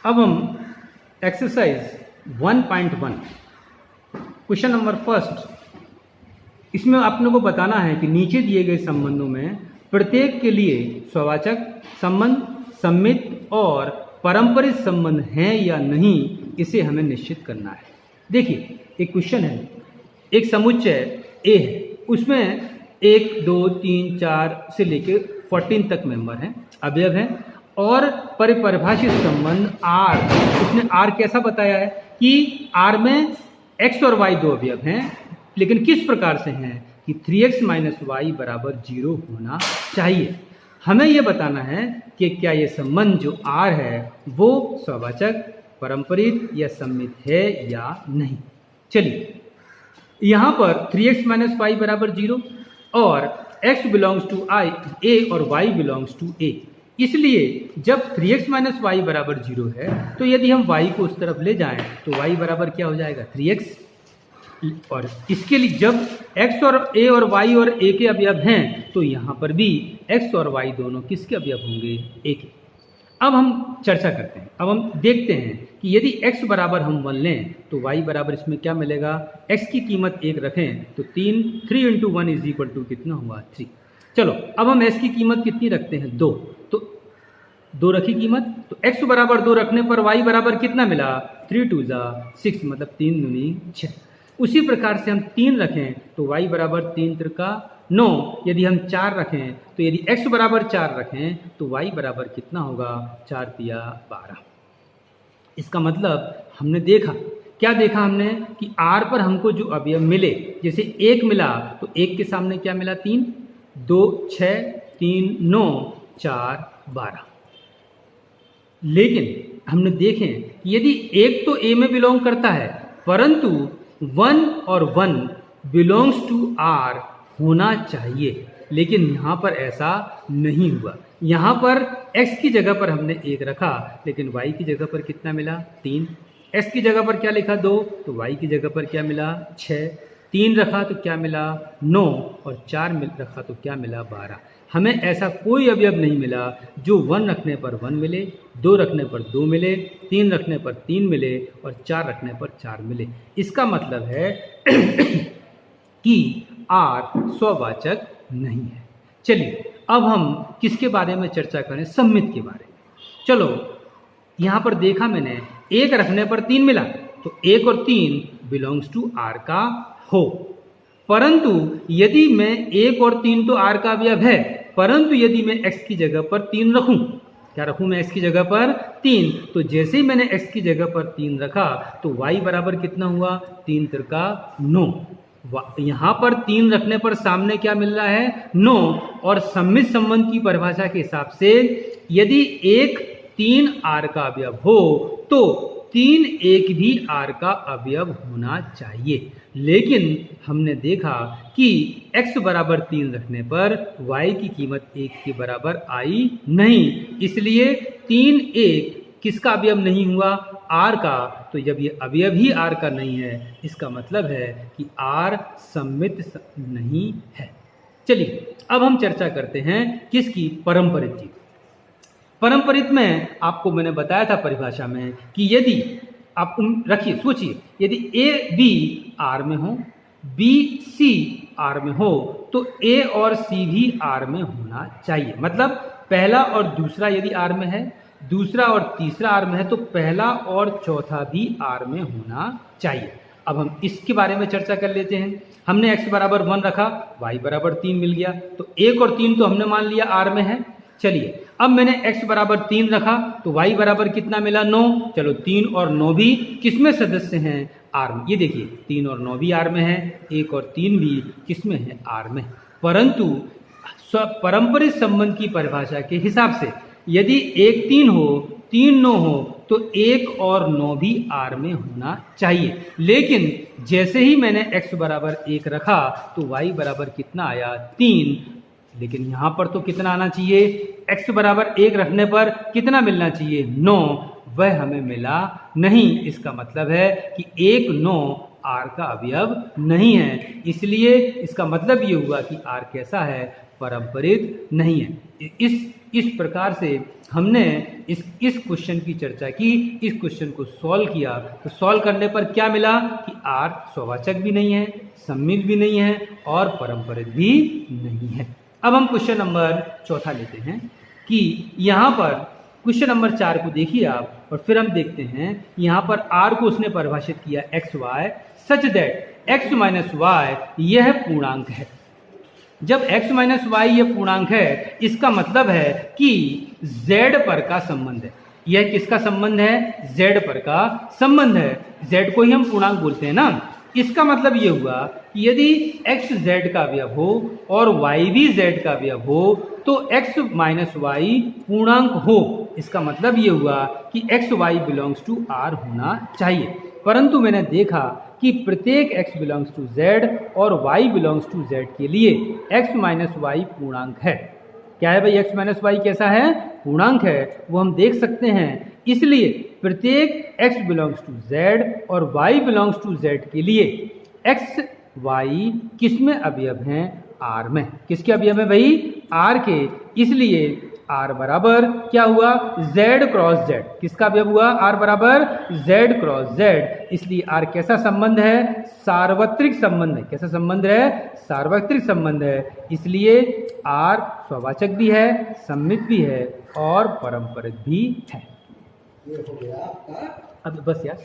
अब हम exercise 1.1 question number first, इसमें आप लोगों को बताना है कि नीचे दिए गए संबंधों में प्रत्येक के लिए स्ववाचक संबंध, सम्मित और पारंपरिक संबंध हैं या नहीं, इसे हमें निश्चित करना है। देखिए एक क्वेश्चन है, एक समुच्चय ए है, उसमें 1 2 3 4 से लेकर 14 तक मेंबर हैं, अवयव हैं, और परिभाषित संबंध आर, उसने आर कैसा बताया है कि आर में एक्स और वाई दो अवयव हैं, लेकिन किस प्रकार से हैं कि 3x माइनस वाई बराबर 0 होना चाहिए। हमें यह बताना है कि क्या ये संबंध जो आर है वो स्ववाचक, पारंपरिक या सम्मित है या नहीं। चलिए यहाँ पर 3x माइनस वाई बराबर 0 और x बिलोंग्स टू आई ए और y बिलोंग्स टू ए, इसलिए जब 3x माइनस वाई बराबर 0 है तो यदि हम y को उस तरफ ले जाएं तो y बराबर क्या हो जाएगा 3x, और इसके लिए जब x और a और y और a के अवयव हैं तो यहाँ पर भी x और y दोनों किसके अवयव होंगे, a के। अब हम चर्चा करते हैं, अब हम देखते हैं कि यदि x बराबर हम 1 लें तो y बराबर इसमें क्या मिलेगा, x की कीमत 1 रखें तो 3 इंटू 1 इज इक्वल टू कितना हुआ 3। चलो अब हम x की कीमत कितनी रखते हैं 2, तो 2 रखी कीमत, तो x बराबर 2 रखने पर y बराबर कितना मिला 3 2 6, मतलब 3 दूनी 6। उसी प्रकार से हम 3 रखें तो y बराबर 3 त्रिका 9, यदि हम 4 रखें तो यदि x बराबर 4 रखें तो y बराबर कितना होगा 4 तिया 12। इसका मतलब हमने देखा, क्या देखा हमने कि r पर हमको जो अवयव मिले, जैसे 1 मिला तो 1 के सामने क्या मिला 3, 2 6 3 9 4 12। लेकिन हमने देखें कि यदि 1 तो a में बिलोंग करता है परंतु 1 और 1 बिलोंग्स टू r होना चाहिए, लेकिन यहाँ पर ऐसा नहीं हुआ। यहाँ पर x की जगह पर हमने 1 रखा, लेकिन y की जगह पर कितना मिला 3, x की जगह पर क्या लिखा 2, तो y की जगह पर क्या मिला 6, 3 रखा तो क्या मिला 9 और 4 रखा तो क्या मिला 12। हमें ऐसा कोई अवयव नहीं मिला जो 1 रखने पर 1 मिले, 2 रखने पर 2 मिले, 3 रखने पर 3 मिले और 4 रखने पर 4 मिले। इसका मतलब है कि R स्ववाचक नहीं है। चलिए अब हम किसके बारे में चर्चा करें, सम्मित के बारे में। चलो यहाँ पर देखा मैंने 1 रखने पर 3 मिला, तो 1 और 3 बिलोंग्स टू R का हो, परंतु यदि मैं 1 और 3 तो R का अवयव है, परंतु यदि मैं x की जगह पर 3 रखूं, क्या रखूं मैं x की जगह पर 3, तो जैसे ही मैंने x की जगह पर 3 रखा तो y बराबर कितना हुआ 3 त्रिका 9। यहाँ पर 3 रखने पर सामने क्या मिल रहा है 9, और सम्मित संबंध की परिभाषा के हिसाब से यदि 1 3 R का अवयव हो तो 3 1 भी R का अवयव होना चाहिए। लेकिन हमने देखा कि x बराबर 3 रखने पर y की कीमत 1 के बराबर आई नहीं, इसलिए 3 1 किसका अवयव नहीं हुआ R का। तो जब ये अवयव ही R का नहीं है, इसका मतलब है कि R सम्मित नहीं है। चलिए अब हम चर्चा करते हैं किसकी, पारंपरिक की। पारंपरिक में आपको मैंने बताया था परिभाषा में कि यदि आप रखिए सोचिए, यदि A B R में हो, B C R में हो, तो A और C भी R में होना चाहिए। मतलब पहला और दूसरा यदि R में है, दूसरा और तीसरा R में है, तो पहला और चौथा भी R में होना चाहिए। अब हम इसके बारे में चर्चा कर लेते हैं। हमने x बराबर 1 रखा, y बराबर 3 मिल गया, तो 1 और 3 तो हमने मान लिया R में है। चलिए अब मैंने x बराबर 3 रखा तो y बराबर कितना मिला 9। चलो 3 और 9 भी किसमें सदस्य हैं R में, ये देखिए 3 और 9 भी R में है, 1 और 3 भी किसमें है R में। परंतु पारंपरिक संबंध की परिभाषा के हिसाब से यदि 1 3 हो 3 9 हो तो 1 और 9 भी R में होना चाहिए। लेकिन जैसे ही मैंने x बराबर 1 रखा तो y बराबर कितना आया 3, लेकिन यहाँ पर तो कितना आना चाहिए, x बराबर 1 रखने पर कितना मिलना चाहिए 9, वह हमें मिला नहीं। इसका मतलब है कि 1 9 R का अवयव नहीं है, इसलिए इसका मतलब ये हुआ कि R कैसा है, परम्परित नहीं है। इस प्रकार से हमने इस क्वेश्चन की चर्चा की, इस क्वेश्चन को सॉल्व किया। तो सॉल्व करने पर क्या मिला कि आर स्ववाचक भी नहीं है, सम्मित भी नहीं है और परम्परित भी नहीं है। अब हम क्वेश्चन नंबर चौथा लेते हैं कि यहाँ पर क्वेश्चन नंबर 4 को देखिए आप, और फिर हम देखते हैं यहाँ पर आर को उसने परिभाषित किया x y such that x minus y यह पूर्णांक है। जब x माइनस वाई यह पूर्णांक है, इसका मतलब है कि z पर का संबंध है। यह किसका संबंध है? z पर का संबंध है। z को ही हम पूर्णांक बोलते हैं ना। इसका मतलब यह हुआ कि यदि x z का अवयव हो और y भी z का अवयव हो तो x माइनस वाई पूर्णांक हो। इसका मतलब यह हुआ कि x y belongs to r होना चाहिए। परंतु मैंने देखा कि प्रत्येक x बिलोंग्स टू z और y बिलोंग्स टू z के लिए x माइनस वाई पूर्णांक है। क्या है भाई? x माइनस वाई कैसा है? पूर्णांक है। वो हम देख सकते हैं। इसलिए प्रत्येक x बिलोंग्स टू z और y बिलोंग्स टू z के लिए x y किस में अवयव हैं? r में। किसके अवयव है भाई? r के। इसलिए r बराबर क्या हुआ? z cross z। किसका अवयव हुआ? r बराबर z क्रॉस z। इसलिए r कैसा संबंध है? सार्वत्रिक संबंध है। कैसा संबंध है? सार्वत्रिक संबंध है। इसलिए r स्ववाचक भी है, सम्मित भी है और परम्परिक भी है। अब बस यार